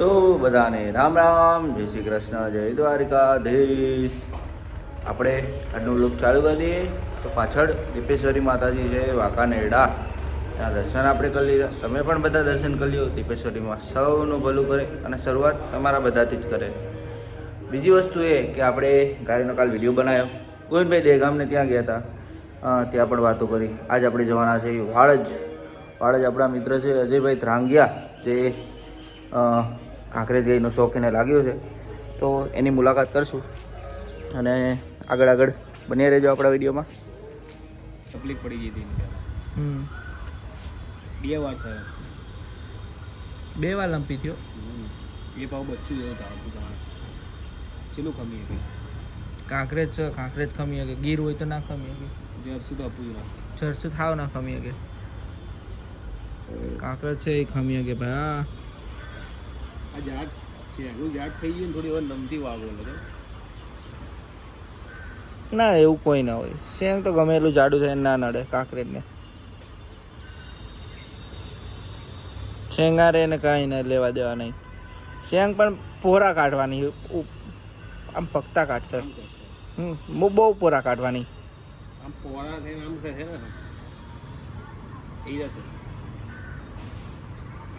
તો બધાને રામ રામ, જય શ્રી કૃષ્ણ, જય દ્વારિકાધીશ. આપણે આજનો લુક ચાલુ કરી દઈએ. તો પાછળ દીપેશ્વરી માતાજી છે, વાંકાનેરડા. ત્યાં દર્શન આપણે કરી લીધા. તમે પણ બધા દર્શન કરી લો. દીપેશ્વરીમાં સૌનું ભલું કરે અને શરૂઆત તમારા બધાથી જ કરે. બીજી વસ્તુ એ કે આપણે ગાયનો કાલ વિડીયો બનાવ્યો. ગોવિંદભાઈ દેગામને ત્યાં ગયા હતા, ત્યાં પણ વાતો કરી. આજ આપણે જવાના છે વાળજ. આપણા મિત્ર છે અજયભાઈ ધ્રાંગિયા, જે કાંકરેજ ગાયનો શોખ એને લાગ્યો છે. તો એની મુલાકાત કરશું અને આગળ બની રહેજો આપણા વિડીયોમાં. તકલીફ પડી ગઈ હતી. 2 વાર થયો. 2 વાર લંપી થયો. એ પાવ બચ્ચું જેવું ધાવતું જાણે ચેલું ખમી હતી. કાંકરેજ ખમી શકે, ગીર હોય તો ના ખમી શકે. જરસું તો આપવું જ ના. જરસું થાવ ના ખમી શકે. કાંકરેજ છે એ ખમી શકે ભાઈ. આ જાટ શેનું જાટ થઈ ગયું ને થોડી વાર નમતી વાગો એટલે ના એવું કોઈ ના હોય. શેંગ તો ગમે એટલું જાડું થાય ના નડે કાંકરેજને. શેંગારે ને કાંઈ ના લેવા દેવા નહીં. શેંગ પણ પોરા કાઢવાની, આમ પકતા કાઢશે. બહુ પોરા કાઢવાની. આમ પોરા થઈને આમ થશે ને એ જશે.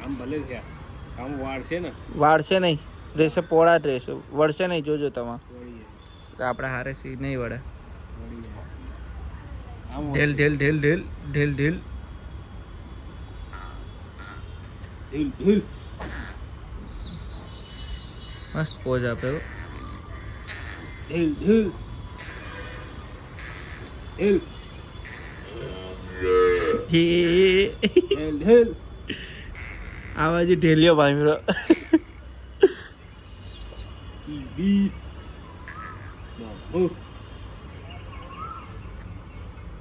આમ ભલે થયા આમ વાળશે ને. વાળશે નહીં, રહેશે પોળા જ રહેશે, વળશે નહીં. જોજો તમે વળી તો આપણે હારે સી નહીં વળે. જાય. આમ ઢેલ ઢેલ ઢેલ ઢેલ ઢેલ ઢેલ. ઢીલ મસ્ત પોઝ આપ્યો. ઢીલ આવા જ ઢેલિયો ભાઈ મેરો.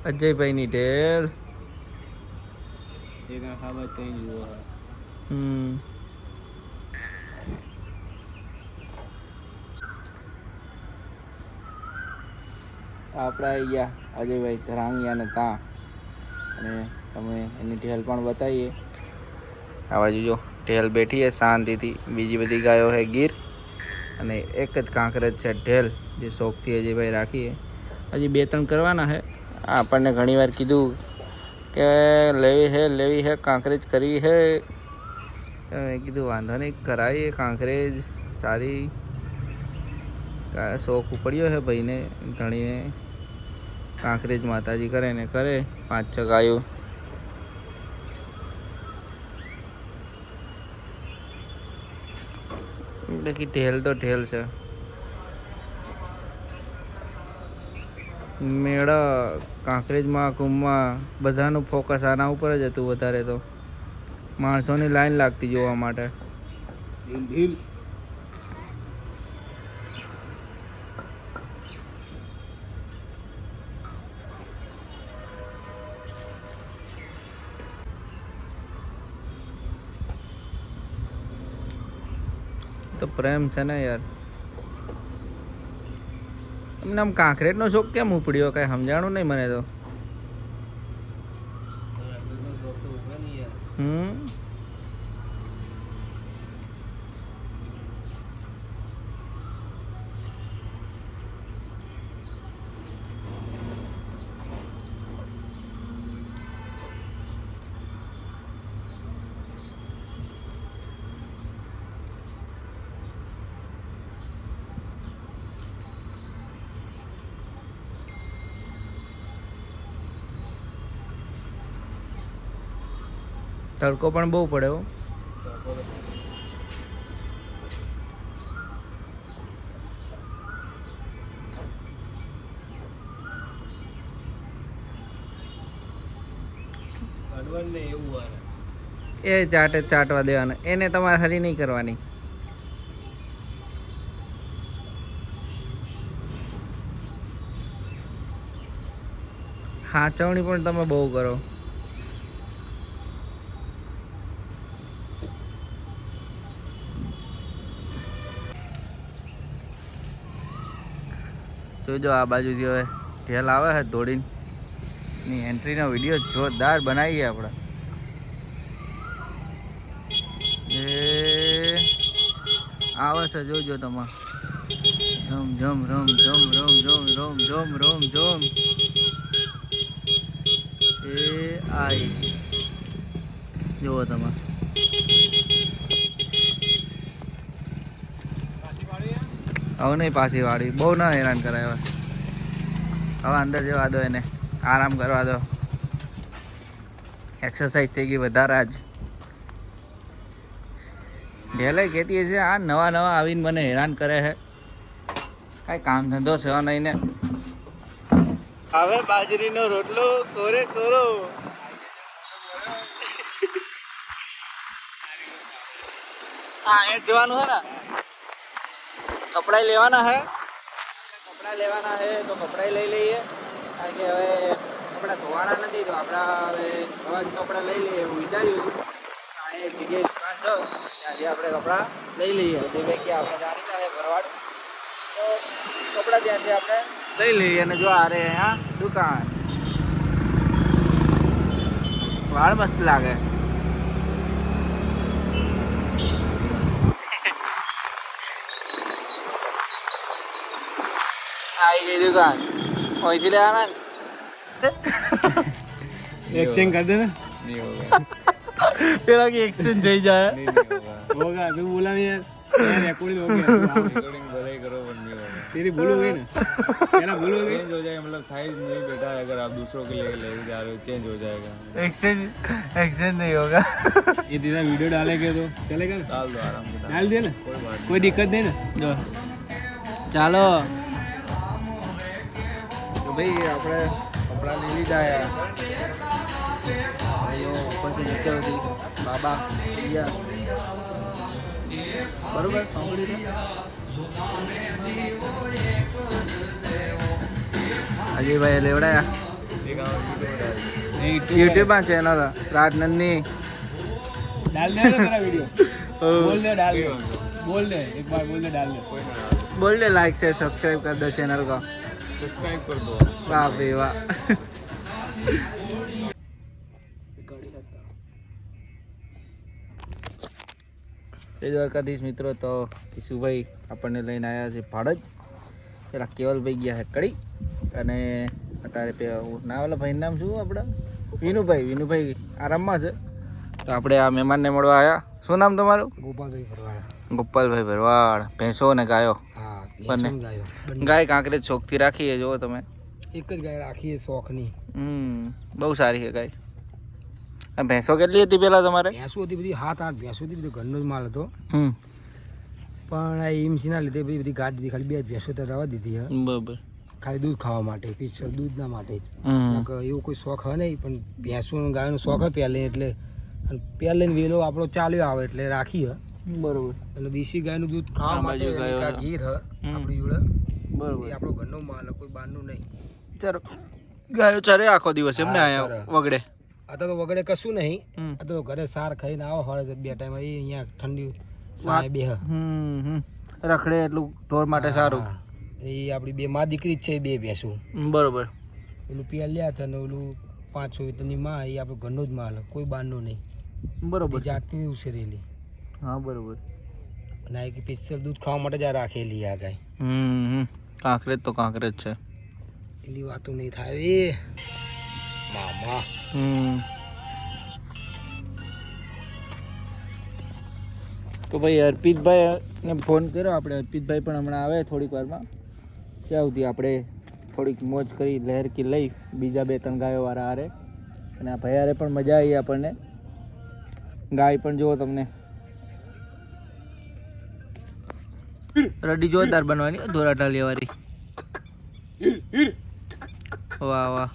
અજયભાઈની ઢેલ. એક આખા બાદ કઈ જુઓ. આપણે આવી ગયા અજયભાઈ ધરાંગિયાને ત્યાં, અને તમે એની ઢેલ પણ બતાવીએ. આ બાજુ જો ઢેલ બેઠી છે શાંતિથી. બીજી બધી ગાયો છે ગીર, અને એક જ કાંકરેજ છે ઢેલ, જે શોખથી અજયભાઈ રાખીએ. હજી 2-3 કરવાના છે. આપણને ઘણીવાર કીધું કે લેવી છે કાંકરેજ કરવી છે. મેં કીધું વાંધો નહીં, કરાવીએ કાંકરેજ સારી. શોખ ઉપડ્યો છે ભાઈને ઘણીને. કાંકરેજ માતાજી કરે ને કરે 5-6 ગાયો. બાકી ઢેલ તો ઢેલ છે. મેળા કાંકરેજમાં કુંભમાં બધાનું ફોકસ આના ઉપર જ હતું વધારે. તો માણસોની લાઈન લાગતી જોવા માટે. ઢીલ તો પ્રેમ છે ને યાર. એમને આમ કાંકરેજનો શોખ કેમ ઉપડ્યો કઈ સમજાણું નહીં મને તો. તડકો પણ બહુ પડે હો. એ ચાટવા દેવાનું, એને તમારે હરી નહીં કરવાની. હાચવણી પણ તમે બહુ કરો. જોજો આ બાજુથી હવે ઢેલ આવે છે દોડીને. ની એન્ટ્રીનો વિડીયો જોરદાર બનાવીએ આપણે. એ આવે છે જોજો તમે રમ રમ રમ રમ રમ રમ રમ રમ રમ એ આઈ જુઓ તમે હવે નહીં પાછી વાળી બહુ ના હેરાન કરાય હવે અંદર જવા દો એને આરામ કરવા દો એક્સરસાઇઝ થઈ ગઈ વધારે આજ ઢેલે કહેતી છે આ નવા આવીને મને હેરાન કરે છે કાંઈ કામ ધંધો છે નહીં ને હવે બાજરીનો રોટલો કોરે કોરો હા એ જવાનું હે ને કપડાં લેવાના હે તો કપડાં લઈ લઈએ કારણ કે હવે કપડાં ધોવાના નથી તો આપણા હવે નવા કપડાં લઈ લઈએ એવું વિચાર્યું હતું આ એક જગ્યાએ દુકાન છે ત્યાંથી આપણે કપડાં લઈ લઈએ જે ભાઈ કે આપણે જાણીતા છે ભરવાડ તો કપડાં ત્યાંથી આપણે લઈ લઈએ અને જો આ રે અહીંયા દુકાન વાળ મસ્ત લાગે आई गई दुकान वहीं लेवाना एक्सचेंज कर देना नहीं होगा तेरा की एक्सचेंज नहीं जाए होगा तू बोला नहीं यार यार रिकॉर्डिंग हो गया रिकॉर्डिंग भले ही करो पर नहीं होगा तेरी भूल हो गई ना तेरा भूल हो गई चेंज हो जाएगा मतलब साइज नहीं बेटा अगर आप दूसरों के लिए ले जा रहे हो चेंज हो जाएगा एक्सचेंज नहीं होगा ये तेरा वीडियो डालेंगे तो चलेगा ना डाल दो आराम से डाल दे ना कोई बात कोई दिक्कत नहीं ना ચાલો તો ભાઈ આપણે કપડાં લઈ લીધા ભાઈઓ ઉપરથી નીચે સુધી બાબા ગયા બરોબર અજયભાઈ લેવડાયા યુટ્યુબમાં ચેનલ રાજનંદની डाल दे ना तेरा वीडियो बोल दे डाल दे बोल दे एक बार बोल दे डाल दे कोई ना बोल दे लाइक से सब्सक्राइब कर दो चैनल को सब्सक्राइब कर दो वाह भाई वाह જય દ્વારકાધીશ મિત્રો તો કિશુભાઈ આપણને લઈને આવ્યા છે ભાડજ પેલા કેવલભાઈ ગયા છે કડી અને અત્યારે નાવાલા ભાઈનું નામ શું આપણા વિનુભાઈ આરામમાં છે તો આપણે આ મહેમાનને મળવા આવ્યા શું નામ તમારું ગોપાલભાઈ ભરવાડ ભેંસો ને ગાયો બંને ગાય કાંકરેજ શોખથી રાખીએ જુઓ તમે એક જ ગાય રાખીએ શોખની બહુ સારી છે ગાય આ ભેંસો કેટલી હતી પેલા તમારે ભેંસો હતી બધી 7-8 ભેંસો હતી બધો ઘરનો જ માલ હતો પણ આ એમસીના લીધે બધી ગાડી દીધી ખાલી 2 ભેંસો તો રવા દીધી હે બરાબર ખાલી દૂધ ખાવા માટે પીછળ દૂધના માટે જ એવું કોઈ શોખ હોય નહીં પણ ભેંસો ગાયનો શોખ હોય પહેલે એટલે પહેલે વેલો આપણો ચાલ્યો આવે એટલે રાખી હે બરોબર એટલે દેશી ગાયનું દૂધ ખાવા માટે ગીર હે આપણી જોડે બરોબર એ આપણો ઘરનો માલ કોઈ બહારનું નહીં ચાલો ગાયો ચરે આખો દિવસ એમને આયા વગડે અત્યારે તો વગડે કશું નહીં અત્યારે તો ઘરે સાર ખાઈને આવો હોય બે ટાઈમ અહીંયા ઠંડી સાય બે રખડે એટલું ઢોર માટે સારું એ આપણી બે માં દીકરી જ છે બે ભેંસું બરોબર પેલું પિયાલ્યા હતા ને ઓલું 5-6 વીતરની માં એ આપણો ઘરનો જ માલ કોઈ બહારનો નહીં બરોબર જાતની ઉછેરેલી હા બરોબર અને આ સ્પેશિયલ દૂધ ખાવા માટે જ આ રાખેલી આ ગાય કાંકરેજ તો કાંકરેજ છે એની વાતો નહીં થાય એ મામા તો ભાઈ અર્પિતભાઈને ફોન કર્યો આપણે અર્પિતભાઈ પણ હમણાં આવે થોડીક વારમાં ત્યાં સુધી આપણે થોડીક મોજ કરી લહેર કી લઈ બીજા 2-3 ગાયો વાળા હારે અને આ ભાઈ હારે પણ મજા આવી આપણને ગાય પણ જુઓ તમને રડી જોરદાર બનવાની ધોરા ટાલિયા વાળી વાહ વાહ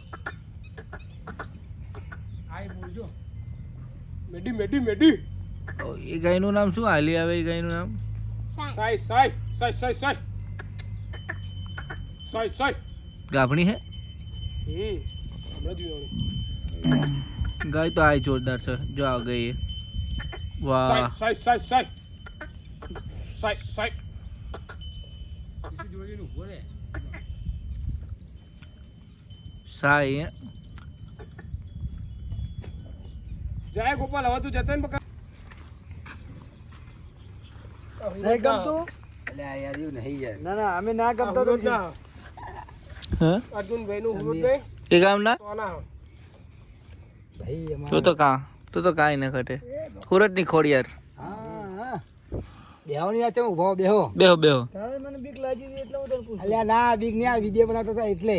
મેડી એ ગાયનું નામ શું હાલી આવે એ ગાયનું નામ સાઈ ગાભણી હે ગાય તો આ જોરદાર છે જો આ ગઈ વાહ સાઈ જય ગોપાલ હવે તું જતો ને નહીં ગમતું એટલે આ યાર એવું નહીં યાર. ના ના અમે ના ગમતો તો પછી. હા અર્જુનભાઈ નું હુરતભાઈ એ ગામ ના સોના ભાઈ અમારે તું તો કાંઈ ન ઘટે સુરત ની ખોડિયાર હા હા બેહવાની આ ચમ ઉભો બેહો બેહો તારે મને બીક લાગી ગઈ એટલે હું તને પૂછું અલ્યા ના બીક નહીં આ વિડિયો બનાવતા હતા એટલે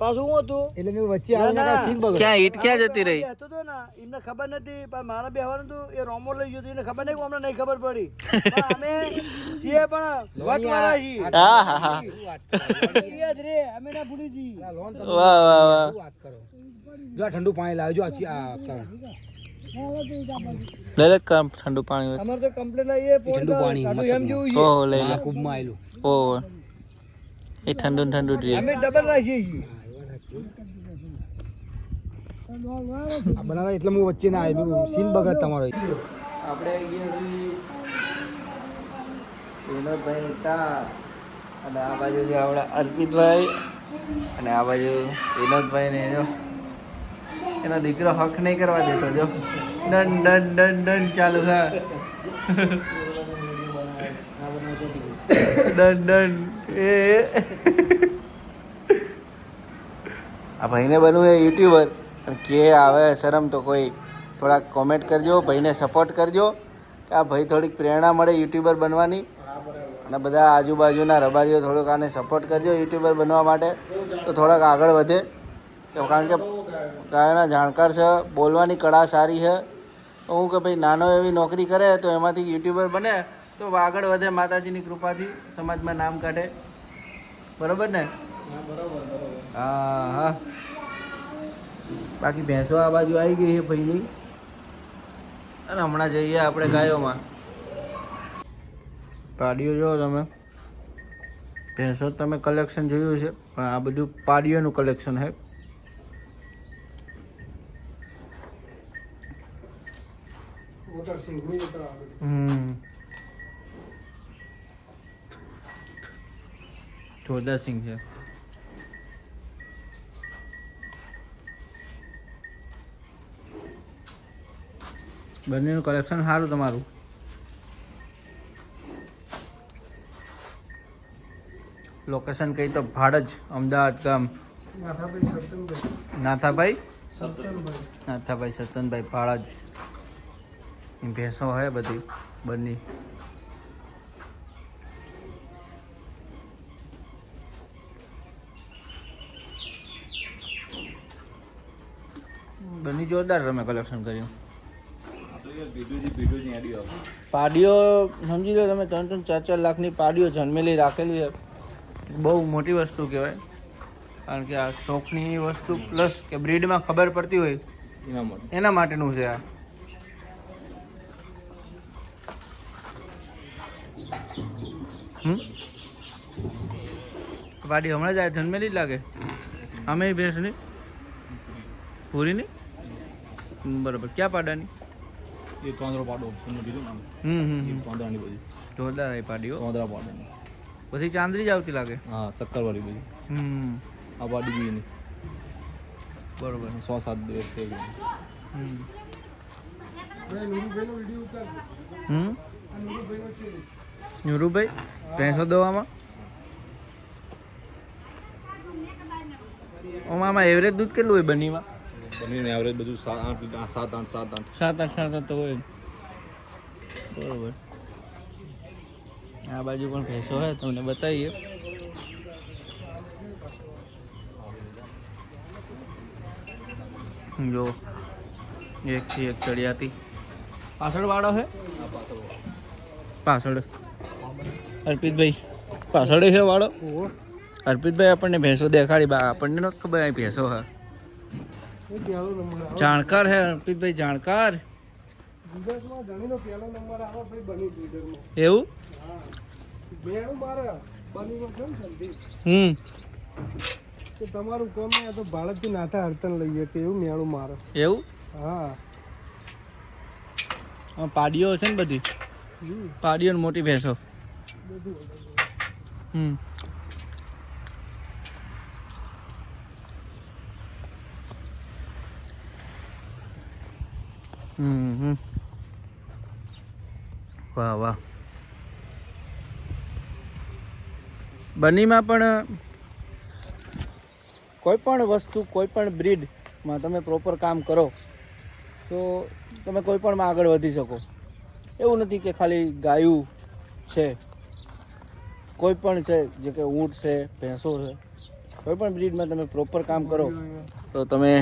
પાછું હું હતું એટલે મેં વચ્ચે આવીને સીન બગડ્યો ક્યાં ઈટ ક્યાં જતી રહી હતો તો ને એમને ખબર નથી પણ મારા બેહવાનું હતું એ રોમો લઈ ગયો એને ખબર નહીં કે અમને નહીં ખબર પડી પણ અમે છીએ પણ વટવાળા છીએ હા હા હા યાદ રે અમે ના ભૂલી જી વાહ વાહ વાહ વાત કરો જો ઠંડુ પાણી લાવજો આ લઈ લે કામ ઠંડુ પાણી હોય અમારે તો કમ્પ્લેટ લઈએ ઠંડુ પાણી એમ જેવું છે ઓહો લઈ લે કુબમાં આવેલું ઓહો એ ઠંડુ જ રહે અમે ડબલ રાખીએ છીએ આ બનાવવા એટલે હું વચ્ચે ના આવ્યો સીન બગડ તમારો આપણે આવી ગયા છીએ વિનોદભાઈ હતા અને આ બાજુ છે આપણા અર્પિતભાઈ અને આ બાજુ વિનોદભાઈ ને જો એનો દીકરો હક નહીં કરવા દેતો જો ડન ડન ડન ડન ચાલુ હા ડન ડન એ આ ભાઈને બનવું એ યુટ્યુબર પણ કે આવે શરમ તો કોઈ થોડાક કોમેન્ટ કરજો ભાઈને સપોર્ટ કરજો કે આ ભાઈ થોડીક પ્રેરણા મળે યુટ્યુબર બનવાની અને બધા આજુબાજુના રબારીઓ થોડુંક આને સપોર્ટ કરજો યુટ્યુબર બનવા માટે તો થોડાક આગળ વધે કારણ કે ગાયના જાણકાર છે બોલવાની કળા સારી છે તો હું કે ભાઈ નાનો એવી નોકરી કરે તો એમાંથી યુટ્યુબર બને તો આગળ વધે માતાજીની કૃપાથી સમાજમાં નામ કાઢે બરોબર ને હા હા બાકી ભેંસો આ બાજુ આવી ગઈ છે ભાઈની અને હમણાં જઈએ આપણે ગાયોમાં પાડીઓ જો તમે ભેંસો તમે કલેક્શન જોયું છે પણ આ બધું પાડીઓનું કલેક્શન છે જોરદાર સિંગ છે બંનેનું કલેક્શન સારું તમારું લોકેશન કઈ તો ભાડજ અમદાવાદ ગામ નાથાભાઈ સતનભાઈ ભાડજ ભેંસો હે બધી બંને બંને જોરદાર તમે કલેક્શન કર્યું પાડીઓ સમજી લો તમે 3-4 લાખની પાડીઓ જન્મેલી રાખેલી છે બહુ મોટી વસ્તુ કહેવાય કારણ કે આ શોખની વસ્તુ પ્લસ કે બ્રીડમાં ખબર પડતી હોય એના માટેનું છે આ પાડી હમણાં જ આ જન્મેલી જ લાગે અમે ભેંસની પૂરીની બરાબર ક્યાં પાડાની એ પાંદરો પાડો તમને કીધું ને પાંદરાની બધી જોરદાર આવી પાડીઓ પાંદરા પાડોની પછી ચાંદરી જ આવતી લાગે હા ચક્કરવાળી બધી આ પાડી બી નહીં બરોબર 6-7 દિવસ થઈ ગયા નુરુભાઈ ભેંસો દવામાં આમાં એવરેજ દૂધ કેટલું હોય બનીમાં બનીને એવરેજ બધું 7-8 તો હોય બરોબર આ બાજુ પણ ભેંસો હોય તમને બતાવીએ જો એકથી એક ચડિયાતી પાછળ વાળો છે પાછળ અર્પિતભાઈ પાછળ છે વાળો અર્પિતભાઈ આપણને ભેંસો દેખાડી બા આપણને નથી ખબર આ ભેંસો હા જાણકાર હે અર્પિતભાઈ જાણકાર એવું તમારું કામ ને તો ભારતથી નાથા હરતન લઈએ કે એવું મેળું મારે એવું હા પાડીઓ છે ને બધી પાડીઓ ને મોટી ભેંસો વાહ વાહ બનીમાં પણ કોઈ પણ વસ્તુ કોઈ પણ બ્રીડમાં તમે પ્રોપર કામ કરો તો તમે કોઈ પણમાં આગળ વધી શકો. એવું નથી કે ખાલી ગાયું છે, કોઈ પણ છે, જે કે ઊંટ છે, ભેંસો છે, કોઈ પણ બ્રીડમાં તમે પ્રોપર કામ કરો તો તમે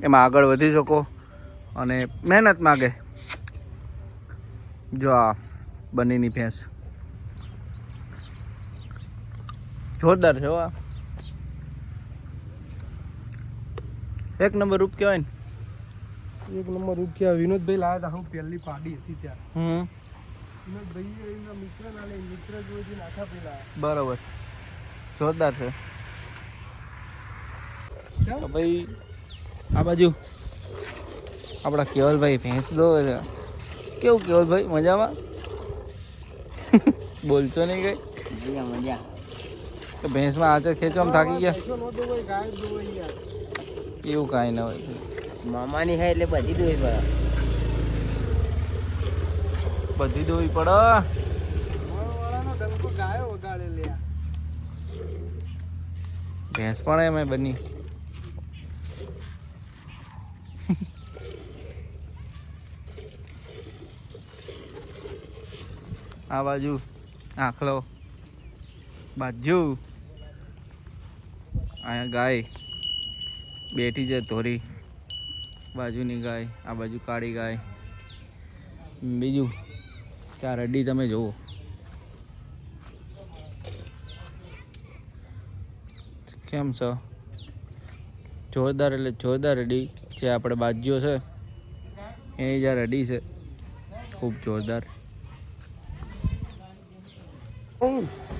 એમાં આગળ વધી શકો. અને મહેનત માગે. જો આ બનીની ભેંસ જોરદાર છે. આ એક નંબર રૂપ કહેવાય ને. એક નંબર રૂપિયા વિનોદભાઈ લાયા હતા. હું પહેલી પાડી હતી ત્યારે વિનોદભાઈ એમના મિત્ર ના લે મિત્ર જોઈ નાખા પેલા. બરાબર, જોરદાર છે. તો ભાઈ આ બાજુ આપણા કેવલભાઈ ભેંસ દો. કેવું કેવલભાઈ, મજામાં? બોલશો નહીં કઈ? મજા. તો ભેંસમાં આચર ખેંચવામાં થાકી ગયા? એવું કાંઈ ના હોય. મામાની હે એટલે બધી દોઈ પડે. બધી દોવી પડે. ભેંસ પણ એમ બની. આ બાજુ આખલો બાજુ અહીંયા ગાય બેઠી છે ધોરી. બાજુની ગાય, આ બાજુ કાળી ગાય, બીજું ચાર અડી તમે જુઓ. કેમ છો? જોરદાર એટલે જોરદાર અડી જે આપણે બાજ્યો છે એ જ્યારે અડી છે ખૂબ જોરદાર.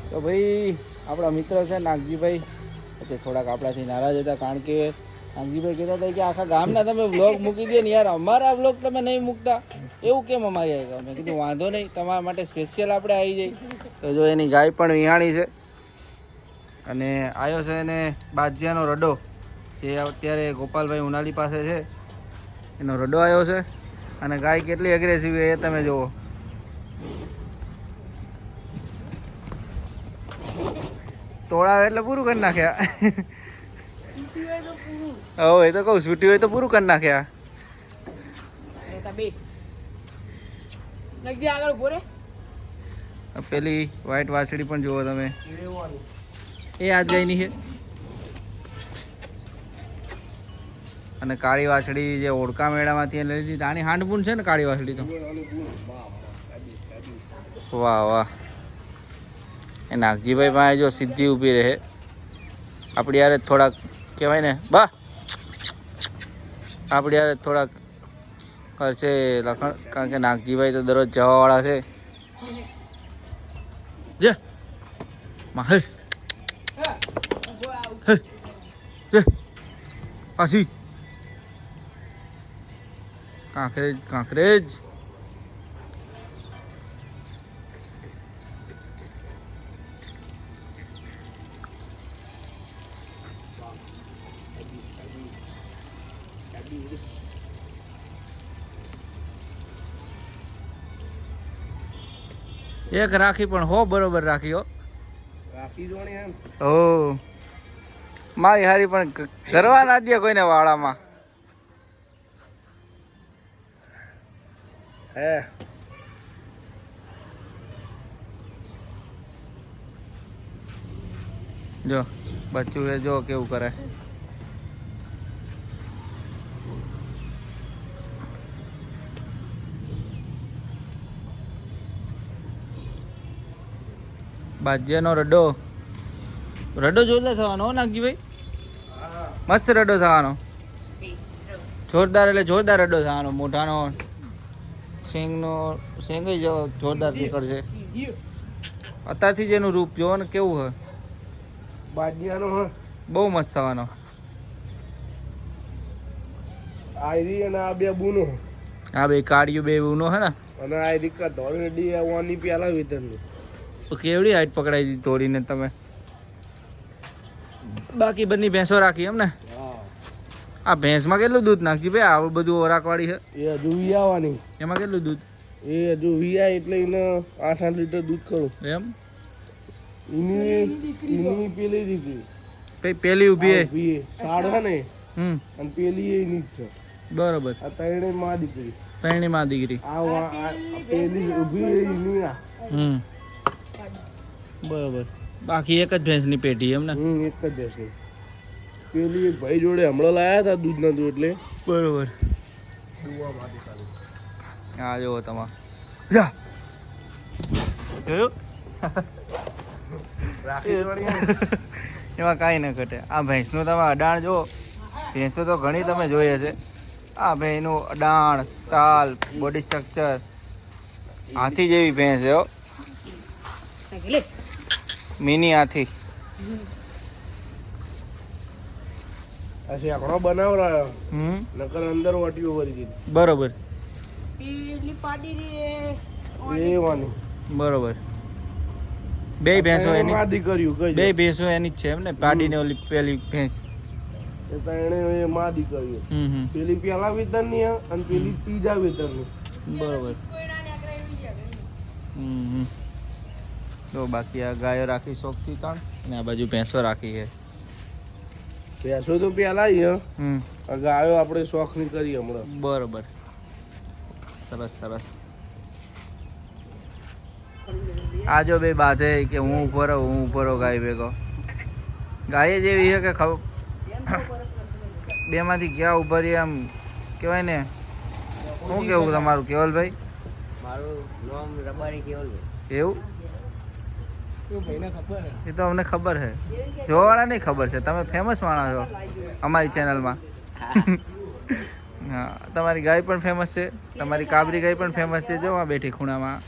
તો ભાઈ આપણા મિત્ર છે નાગજીભાઈ, એટલે થોડાક આપણાથી નારાજ હતા કારણ કે નાગજીભાઈ કહેતા હતા કે આખા ગામના તમે વ્લોગ મૂકી દો ને યાર, અમારા વ્લોગ તમે નહીં મૂકતા, એવું કેમ અમારી આવી? મેં કીધું વાંધો નહીં, તમારા માટે સ્પેશિયલ આપણે આવી જઈએ. તો જો એની ગાય પણ વિહાણી છે અને આવ્યો છે એને બાજિયાનો રડો, જે અત્યારે ગોપાલભાઈ ઉનાલી પાસે છે, એનો રડો આવ્યો છે. અને ગાય કેટલી એગ્રેસિવ એ તમે જુઓ. તોડાવે એટલે પૂરું કરી નાખ્યા. હવે એ તો કહું, છૂટી હોય તો પૂરું કરી નાખ્યા. પેલી વ્હાઈટ વાછડી પણ જુઓ તમે, એ આજ ગાયની છે. અને કાળી વાછડી જે ઓળકા મેળામાંથી લઈ લીધી, આની હાંડપૂન છે ને કાળી વાછડી તો. વાહ વાહ. એ નાગજીભાઈ પાસે જો સીધી ઊભી રહે, આપણી યારે થોડાક કહેવાય ને બા, આપણી યારે થોડાક કરશે લખણ, કારણ કે નાગજીભાઈ તો દરરોજ જવાવાળા છે. જે માહે જે પાછી કાંકરેજ કાંકરેજ. એક રાખી પણ હો બરોબર રાખી હો. હો મારી હારી પણ કરવા ના દે કોઈને વાળામાં. હે જો બચ્ચું એ જો કેવું કરે. બાજ્યાનો રડો, રડો જોરદાર થવાનો હો નાગજીભાઈ, મસ્ત રડો થવાનો, જોરદાર એટલે જોરદાર રડો થવાનો. મોઢાનો શેંગનો શેંગ જોરદાર નીકળશે. અત્યારથી જ એનું રૂપ જોવો ને કેવું હોય. બાજિયાનો હ બહુ મસ્ત થવાનો. આયરી અને આ બે બુનો, આ બે કાળિયું બે ઊનો હે ને. અને આ રીકા ધોળી ડી આવવાની પેલા વિતરની. તો કેવડી હાઈટ પકડાઈ દીધી તોડીને તમે. બાકી બધી ભેંસો રાખી એમ ને. આ ભેંસમાં કેટલું દૂધ નાખજી ભાઈ? આવું બધું ઓરાકવાળી છે એ હજુ વિયાવાની. એમાં કેટલું દૂધ? એ હજુ વિયા એટલે એને 8-8 લીટર દૂધ કરું એમ. એની પેલી દીકરી પેલી ઊભી હે ઊભી સાડા ને હમ અને પેલી એની જ છે. બરોબર આ ત્રણે માં દીકરી. ત્રણેય માં દીકરી આ પેલી ઊભી એની આ. હમ બરોબર બાકી એક જ ભેંસની પેટી એમ ને એક જ બેસી. પેલી એક ભાઈ જોડે હમણાં લાયા હતા દૂધ ના દૂધ એટલે બરોબર દુવા માંથી ખાલી. આ જુઓ તમારે જા જોયું રાખી વળી એમાં કાંઈ ન ઘટે આ ભેંસનું તમે અડાણ જુઓ ભેંસો તો ઘણી તમે જોઈએ છે આ ભેંસનું અડાણ તાલ બોડી સ્ટ્રક્ચર હાથી જેવી ભેંસ છે હો મિની હાથી આ શેકડો બનાવરાયો હમ નકર અંદર વાટીઓ ભરી દીધી બરોબર એ વાની બરોબર બે ભેંસો એની માદી કર્યું કઈ બે ભેંસો એની જ છે એમ ને પાડીને ઓલી પેલી ભેંસ એ ત્રણે એ માદી કર્યું. હમ પેલી પહેલા વેતનની હે અને પેલી ત્રીજા વેતનની. બરોબર તો બાકી આ ગાયો રાખી શોખથી ત્રણ અને આ બાજુ ભેંસો રાખી છે ભેંસો તો પહેલા હે હમ આ ગાયો આપણે શોખની કરી હમણાં. બરોબર સરસ સરસ આ જો બે બાધે કે હું ઉભો રહું ગાય ભેગો ગાય જ એવી છે કે બેમાંથી ક્યાં ઉભા રહી આમ કહેવાય ને શું કેવું તમારું કેવલભાઈ મારું નામ રબારી કેવલભાઈ. એવું ભાઈને ખબર હે. એ તો અમને ખબર છે જોવાવાળા નહીં ખબર છે તમે ફેમસ માણસ છો અમારી ચેનલમાં હા તમારી ગાય પણ ફેમસ છે તમારી કાબરી ગાય પણ ફેમસ છે જો આ બેઠી ખૂણામાં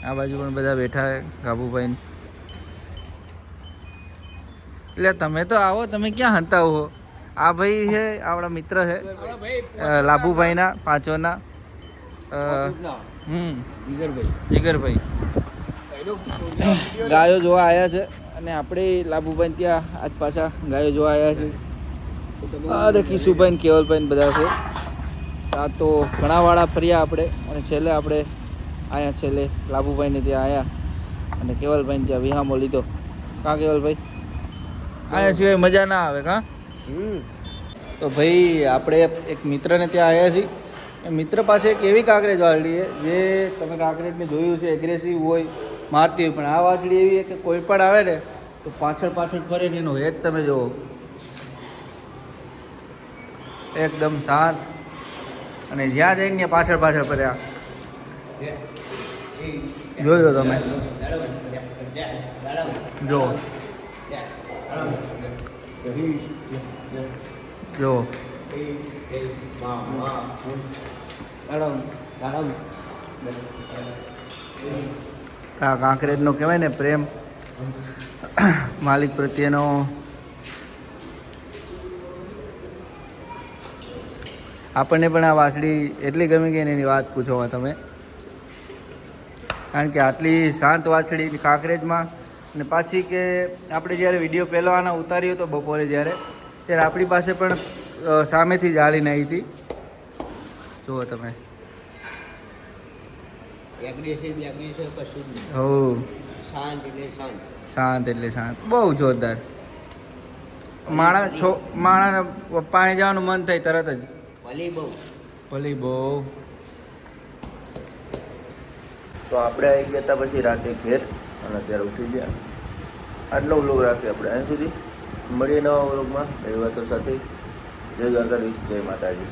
આ બાજુ પણ બધા બેઠા છે ગાબુભાઈ એટલે તમે તો આવો તમે ક્યાં હંતા હો આ ભાઈ છે આપણા મિત્ર છે લાભુભાઈના પાંચોના જીગરભાઈ ગાયો જોવા આવ્યા છે અને આપણે લાભુભાઈ ત્યાં આજ પાછા ગાયો જોવા આવ્યા છે અરે કિશુભાઈ કેવલભાઈ બધા છે આ તો ઘણા વાળા ફર્યા આપણે અને છેલ્લે આપણે અહીંયા છેલ્લે લાભુભાઈને ત્યાં આવ્યા અને કેવલભાઈને ત્યાં વિહામો લીધો કાં કેવલભાઈ આયા સિવાય મજા ના આવે કાં તો ભાઈ આપણે એક મિત્રને ત્યાં આવ્યા છીએ એ મિત્ર પાસે એક એવી કાંકરેજ વાછડી છે જે તમે કાંકરેજને જોયું છે એગ્રેસિવ હોય મારતી હોય પણ આ વાછડી એવી છે કે કોઈ પણ આવે ને તો પાછળ ફરે ને એનો હેત તમે જુઓ એકદમ શાંત અને જ્યાં જઈને ત્યાં પાછળ ફર્યા જોઈ લો તમે જો જો આ કાંકરેજનો કહેવાય ને પ્રેમ માલિક પ્રત્યેનો આપણને પણ આ વાછડી એટલી ગમી ગઈ ને એની વાત પૂછો તમે કારણ કે આટલી શાંત વાછડી કાંકરેજમાં અને પાછી કે આપણે જ્યારે વિડીયો પહેલો આના ઉતાર્યો હતો બપોરે ત્યારે આપણી પાસે પણ સામેથી જ હાલીને આવી હતી જુઓ તમે હો શાંત એટલે શાંત બહુ જોરદાર માણાને પાસે જવાનું મન થાય તરત જ ભલી બહુ તો આપણે આવી ગયા હતા પછી રાતે ઘેર અને અત્યારે ઉઠી ગયા આટલો વ્લોગ રાખીએ આપણે અહીં સુધી મળીએ નવા વ્લોગમાં એવી વાતો સાથે જય દ્વારકાધીશ જય માતાજી.